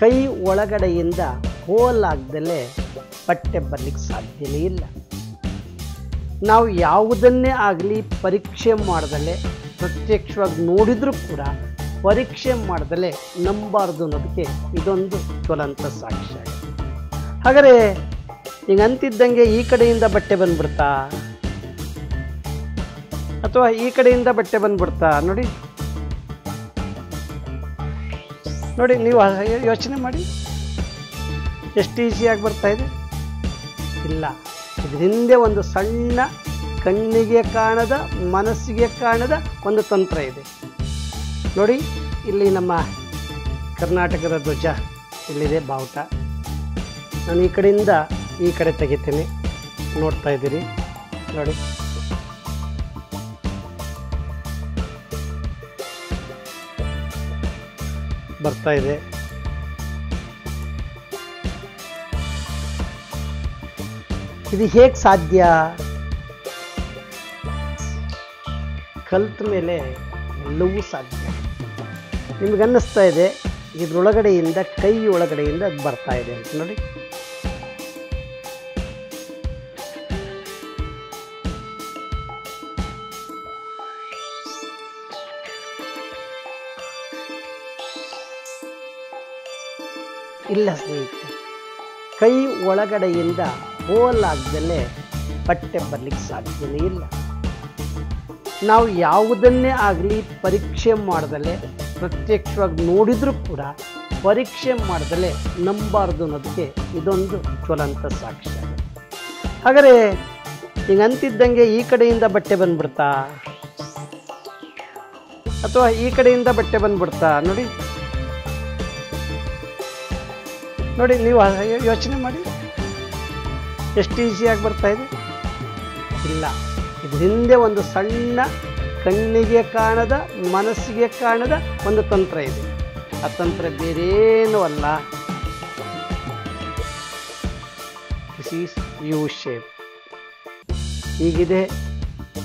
ಕೈ ಒಳಗಡೆಯಿಂದ ಹೋಲ್ ಆಗದಲ್ಲೇ ಬಟ್ಟೆ ಬರಲಿಕ್ಕೆ ಸಾಧ್ಯವೇ ಇಲ್ಲ. ನಾವು ಯಾವುದನ್ನೇ ಆಗಲಿ ಪರೀಕ್ಷೆ ಮಾಡ್ದಲೇ ಪ್ರತ್ಯಕ್ಷವಾಗಿ ನೋಡಿದರೂ ಕೂಡ ಪರೀಕ್ಷೆ ಮಾಡ್ದಲೇ ನಂಬಾರ್ದು ಅನ್ನೋದಕ್ಕೆ ಇದೊಂದು ಜ್ವಲಂತ ಸಾಕ್ಷ್ಯ. ಹಾಗಾದರೆ ಈಗ ಅಂತಿದ್ದಂಗೆ ಈ ಕಡೆಯಿಂದ ಬಟ್ಟೆ ಬಂದ್ಬಿಡ್ತಾ ಅಥವಾ ಈ ಕಡೆಯಿಂದ ಬಟ್ಟೆ ಬಂದ್ಬಿಡ್ತಾ? ನೋಡಿ ನೋಡಿ, ನೀವು ಯೋಚನೆ ಮಾಡಿ, ಎಷ್ಟು ಈಸಿಯಾಗಿ ಬರ್ತಾ ಇದೆ. ಇಲ್ಲ, ಇದ್ರ ಹಿಂದೆ ಒಂದು ಸಣ್ಣ ಕಣ್ಣಿಗೆ ಕಾಣದ ಮನಸ್ಸಿಗೆ ಕಾಣದ ಒಂದು ತಂತ್ರ ಇದೆ. ನೋಡಿ, ಇಲ್ಲಿ ನಮ್ಮ ಕರ್ನಾಟಕದ ಧ್ವಜ ಇಲ್ಲಿದೆ, ಬಾವುಟ. ನಾನು ಈ ಕಡೆಯಿಂದ ಈ ಕಡೆ ತೆಗಿತೀನಿ, ನೋಡ್ತಾ ಇದ್ದೀರಿ. ನೋಡಿ, ಬರ್ತಾ ಇದೆ. ಇದು ಹೇಗೆ ಸಾಧ್ಯ? ಕಲ್ತ ಮೇಲೆ ಎಲ್ಲವೂ ಸಾಧ್ಯ. ನಿಮ್ಗನ್ನಿಸ್ತಾ ಇದೆ ಇದ್ರೊಳಗಡೆಯಿಂದ, ಕೈ ಒಳಗಡೆಯಿಂದ ಅದು ಬರ್ತಾ ಇದೆ ಅಂತ. ನೋಡಿ, ಇಲ್ಲ ಸ್ನೇಹಿತರೆ, ಕೈ ಒಳಗಡೆಯಿಂದ ಹೋಲ್ ಆಗದಲ್ಲೇ ಬಟ್ಟೆ ಬರಲಿಕ್ಕೆ ಸಾಧ್ಯವೇ ಇಲ್ಲ. ನಾವು ಯಾವುದನ್ನೇ ಆಗಲಿ ಪರೀಕ್ಷೆ ಮಾಡ್ದಲೇ ಪ್ರತ್ಯಕ್ಷವಾಗಿ ನೋಡಿದರೂ ಕೂಡ ಪರೀಕ್ಷೆ ಮಾಡ್ದಲೇ ನಂಬಾರ್ದು ಅನ್ನೋದಕ್ಕೆ ಇದೊಂದು ಜ್ವಲಂತ ಸಾಕ್ಷ್ಯ. ಹಾಗಾದರೆ ಈಗ ಅಂತಿದ್ದಂಗೆ ಈ ಕಡೆಯಿಂದ ಬಟ್ಟೆ ಬಂದ್ಬಿಡ್ತಾ ಅಥವಾ ಈ ಕಡೆಯಿಂದ ಬಟ್ಟೆ ಬಂದ್ಬಿಡ್ತಾ? ನೋಡಿ ನೋಡಿ, ನೀವು ಯೋಚನೆ ಮಾಡಿ, ಎಷ್ಟು ಈಸಿಯಾಗಿ ಬರ್ತಾ ಇದೆ. ಇಲ್ಲ, ಇದ್ರ ಹಿಂದೆ ಒಂದು ಸಣ್ಣ ಕಣ್ಣಿಗೆ ಕಾಣದ ಮನಸ್ಸಿಗೆ ಕಾಣದ ಒಂದು ತಂತ್ರ ಇದೆ. ಆ ತಂತ್ರ ಬೇರೇನೂ ಅಲ್ಲ, ದಿಸ್ ಈಸ್ ಯು ಶೇಪ್. ಹೀಗಿದೆ,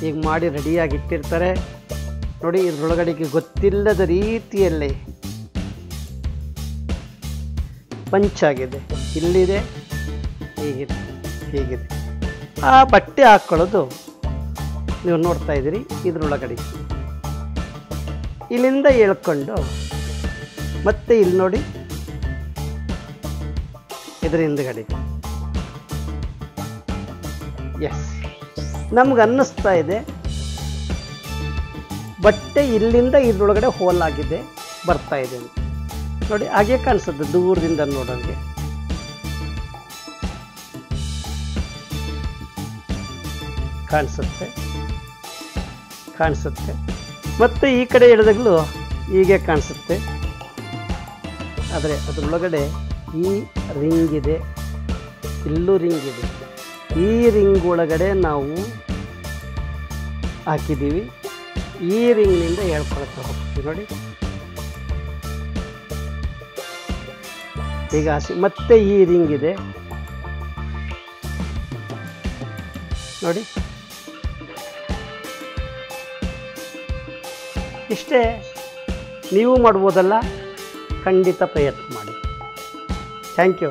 ಈಗ ಮಾಡಿ ರೆಡಿಯಾಗಿಟ್ಟಿರ್ತಾರೆ. ನೋಡಿ, ಇದ್ರೊಳಗಡೆಗೆ ಗೊತ್ತಿಲ್ಲದ ರೀತಿಯಲ್ಲೇ ಪಂಚಾಗಿದೆ, ಇಲ್ಲಿದೆ, ಹೀಗಿದೆ, ಹೀಗಿದೆ. ಆ ಬಟ್ಟೆ ಹಾಕ್ಕೊಳ್ಳೋದು ನೀವು ನೋಡ್ತಾ ಇದ್ದೀರಿ. ಇದ್ರೊಳಗಡೆ ಇಲ್ಲಿಂದ ಎಳ್ಕೊಂಡು ಮತ್ತೆ ಇಲ್ಲಿ ನೋಡಿ, ಇದರ ಹಿಂದ್ಗಡೆ. ಎಸ್, ನಮ್ಗೆ ಅನ್ನಿಸ್ತಾ ಇದೆ ಬಟ್ಟೆ ಇಲ್ಲಿಂದ ಇದ್ರೊಳಗಡೆ ಹೋಲ್ ಆಗಿದೆ, ಬರ್ತಾ ಇದೆ ಅಂತ. ನೋಡಿ, ಹಾಗೆ ಕಾಣಿಸುತ್ತೆ ದೂರದಿಂದ ನೋಡೋಂಗೆ. ಕಾಣಿಸುತ್ತೆ ಕಾಣಿಸುತ್ತೆ ಮತ್ತೆ ಈ ಕಡೆ ಎಳೆದಾಗಲೂ ಹೀಗೆ ಕಾಣಿಸುತ್ತೆ. ಆದರೆ ಅದರೊಳಗಡೆ ಈ ರಿಂಗ್ ಇದೆ, ಇಲ್ಲೂ ರಿಂಗ್ ಇದೆ. ಈ ರಿಂಗ್ ಒಳಗಡೆ ನಾವು ಹಾಕಿದ್ದೀವಿ. ಈ ರಿಂಗ್ನಿಂದ ಹೇಳ್ಕೊಳ್ತಾ ಹೋಗ್ತೀವಿ. ನೋಡಿ, ಈಗ ಮತ್ತೆ ಈ ರಿಂಗ್ ಇದೆ. ನೋಡಿ, ಇಷ್ಟೇ. ನೀವು ಮಾಡ್ಬೋದಲ್ಲ? ಖಂಡಿತ ಪ್ರಯತ್ನ ಮಾಡಿ. Thank you.